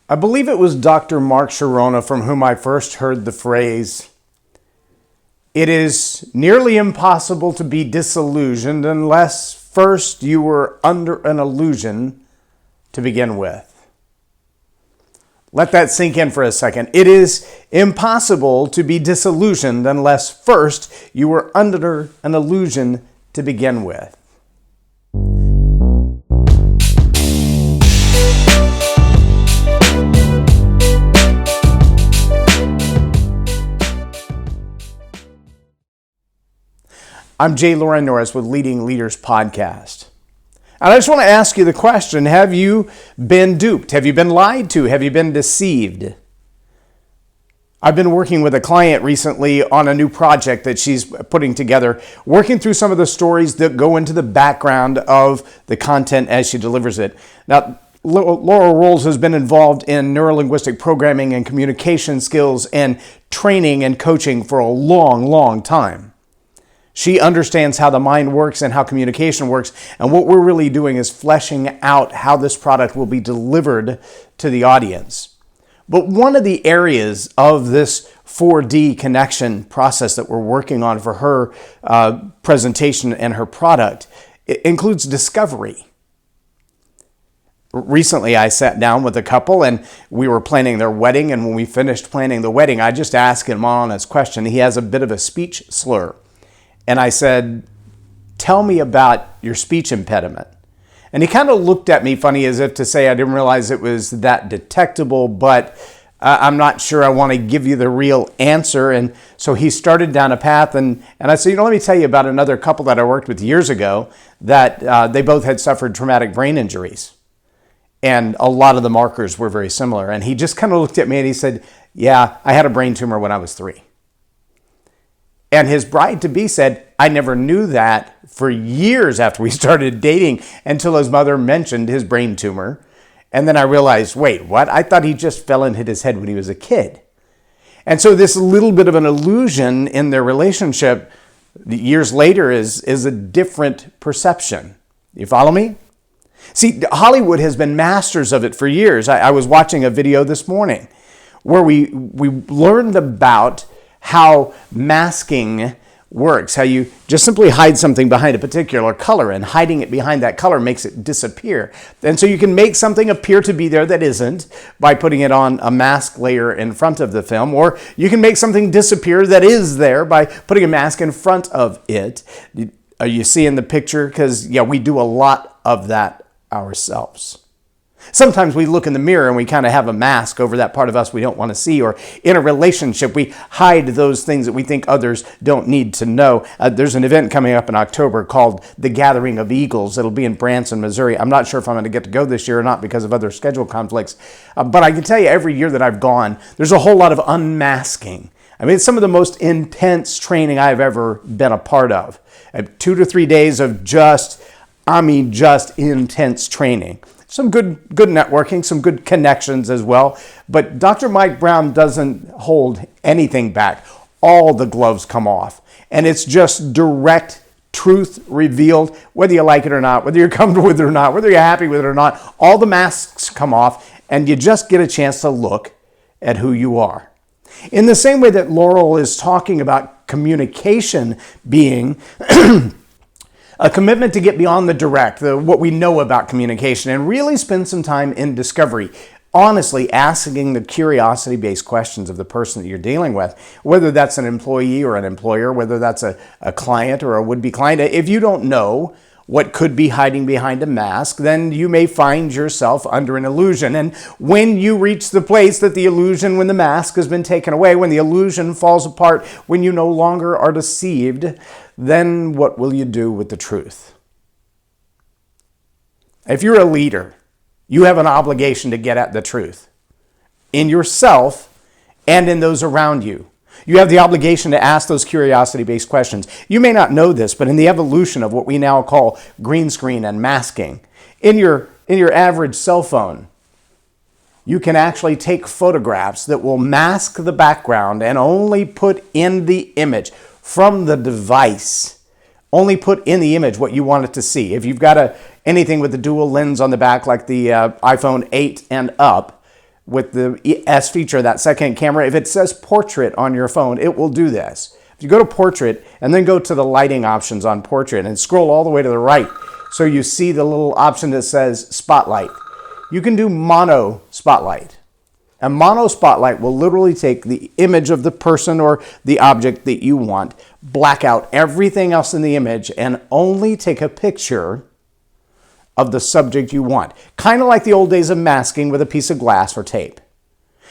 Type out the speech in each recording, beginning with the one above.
I believe it was Dr. Mark Sharona from whom I first heard the phrase, "It is nearly impossible to be disillusioned unless first you were under an illusion to begin with." Let that sink in for a second. It is impossible to be disillusioned unless first you were under an illusion to begin with. I'm Loren Norris with Leadingleaderspodcast. And I just want to ask you the question, have you been duped? Have you been lied to? Have you been deceived? I've been working with a client recently on a new project that she's putting together, working through some of the stories that go into the background of the content as she delivers it. Now, Laura Rolls has been involved in neurolinguistic programming and communication skills and training and coaching for a long, long time. She understands how the mind works and how communication works, and what we're really doing is fleshing out how this product will be delivered to the audience. But one of the areas of this 4D connection process that we're working on for her presentation and her product includes discovery. Recently, I sat down with a couple and we were planning their wedding, and when we finished planning the wedding, I just asked him on his question. He has a bit of a speech slur. And I said, "Tell me about your speech impediment." And he kind of looked at me funny as if to say, "I didn't realize it was that detectable, but I'm not sure I want to give you the real answer." And so he started down a path, and I said, let me tell you about another couple that I worked with years ago that they both had suffered traumatic brain injuries. And a lot of the markers were very similar. And he just kind of looked at me and he said, "Yeah, I had a brain tumor when I was 3. And his bride-to-be said, "I never knew that for years after we started dating until his mother mentioned his brain tumor. And then I realized, wait, what? I thought he just fell and hit his head when he was a kid." And so this little bit of an illusion in their relationship years later is a different perception. You follow me? See, Hollywood has been masters of it for years. I was watching a video this morning where we learned about how masking works, how you just simply hide something behind a particular color, and hiding it behind that color makes it disappear. And so you can make something appear to be there that isn't by putting it on a mask layer in front of the film, or you can make something disappear that is there by putting a mask in front of it. Are you seeing the picture? Because, yeah, we do a lot of that ourselves. Sometimes we look in the mirror and we kind of have a mask over that part of us we don't want to see, or in a relationship we hide those things that we think others don't need to know. There's an event coming up in October called The Gathering of Eagles. It'll be in Branson, Missouri. I'm not sure if I'm going to get to go this year or not because of other schedule conflicts, but I can tell you every year that I've gone, there's a whole lot of unmasking. I mean, it's some of the most intense training I've ever been a part of. 2 to 3 days of just intense training. Some good networking, some good connections as well. But Dr. Mike Brown doesn't hold anything back. All the gloves come off. And it's just direct truth revealed, whether you like it or not, whether you're comfortable with it or not, whether you're happy with it or not. All the masks come off, and you just get a chance to look at who you are. In the same way that Laurel is talking about communication being a commitment to get beyond the direct, what we know about communication, and really spend some time in discovery. Honestly, asking the curiosity-based questions of the person that you're dealing with, whether that's an employee or an employer, whether that's a client or a would-be client. If you don't know what could be hiding behind a mask, then you may find yourself under an illusion. And when you reach the place that the illusion, when the mask has been taken away, when the illusion falls apart, when you no longer are deceived, then what will you do with the truth? If you're a leader, you have an obligation to get at the truth in yourself and in those around you. You have the obligation to ask those curiosity-based questions. You may not know this, but in the evolution of what we now call green screen and masking, in your average cell phone, you can actually take photographs that will mask the background and only put in the image from the device. Only put in the image what you want it to see. If you've got anything with the dual lens on the back like the iPhone 8 and up, with the S feature, that second camera, if it says portrait on your phone, it will do this. If you go to portrait and then go to the lighting options on portrait and scroll all the way to the right, so you see the little option that says spotlight, you can do mono spotlight. A mono spotlight will literally take the image of the person or the object that you want, black out everything else in the image, and only take a picture of the subject you want. Kind of like the old days of masking with a piece of glass or tape.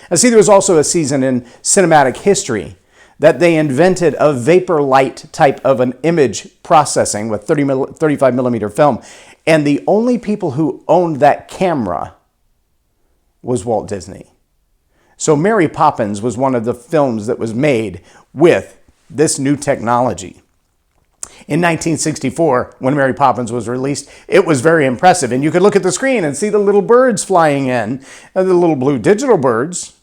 And see, there was also a season in cinematic history that they invented a vapor light type of an image processing with 35 millimeter film. And the only people who owned that camera was Walt Disney. So Mary Poppins was one of the films that was made with this new technology. In 1964, when Mary Poppins was released, it was very impressive. And you could look at the screen and see the little birds flying in, the little blue digital birds.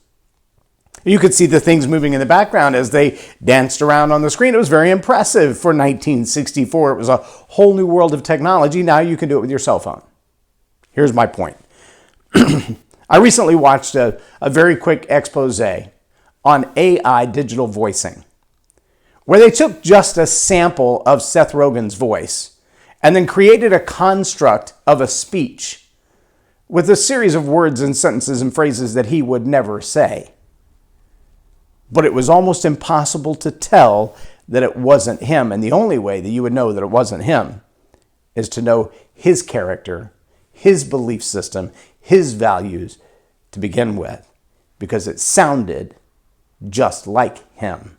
You could see the things moving in the background as they danced around on the screen. It was very impressive for 1964. It was a whole new world of technology. Now you can do it with your cell phone. Here's my point. I recently watched a very quick expose on AI digital voicing, where they took just a sample of Seth Rogen's voice and then created a construct of a speech with a series of words and sentences and phrases that he would never say. But it was almost impossible to tell that it wasn't him. And the only way that you would know that it wasn't him is to know his character, his belief system, his values to begin with, because it sounded just like him.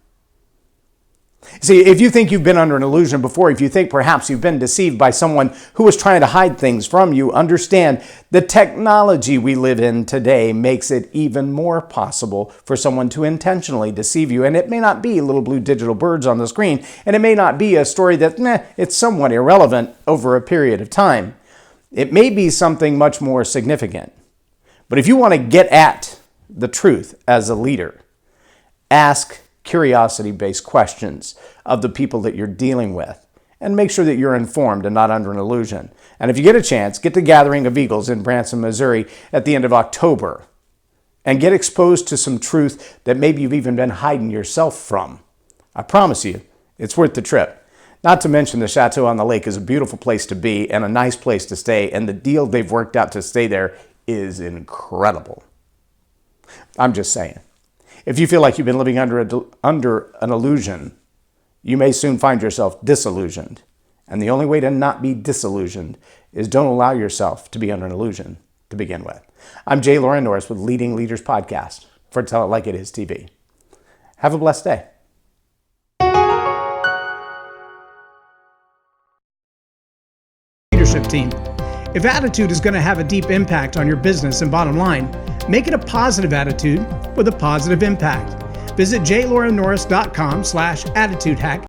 See, if you think you've been under an illusion before, if you think perhaps you've been deceived by someone who was trying to hide things from you, understand the technology we live in today makes it even more possible for someone to intentionally deceive you. And it may not be little blue digital birds on the screen, and it may not be a story that, it's somewhat irrelevant over a period of time. It may be something much more significant. But if you want to get at the truth as a leader, ask curiosity-based questions of the people that you're dealing with, and make sure that you're informed and not under an illusion. And if you get a chance, get to Gathering of Eagles in Branson, Missouri at the end of October, and get exposed to some truth that maybe you've even been hiding yourself from. I promise you, it's worth the trip. Not to mention the Chateau on the Lake is a beautiful place to be and a nice place to stay, and the deal they've worked out to stay there is incredible. I'm just saying. If you feel like you've been living under an illusion, you may soon find yourself disillusioned. And the only way to not be disillusioned is don't allow yourself to be under an illusion to begin with. I'm Loren Norris with Leading Leaders Podcast for Tell It Like It Is TV. Have a blessed day. Leadership team. If attitude is going to have a deep impact on your business and bottom line, make it a positive attitude with a positive impact. Visit jlorennorris.com/attitude hack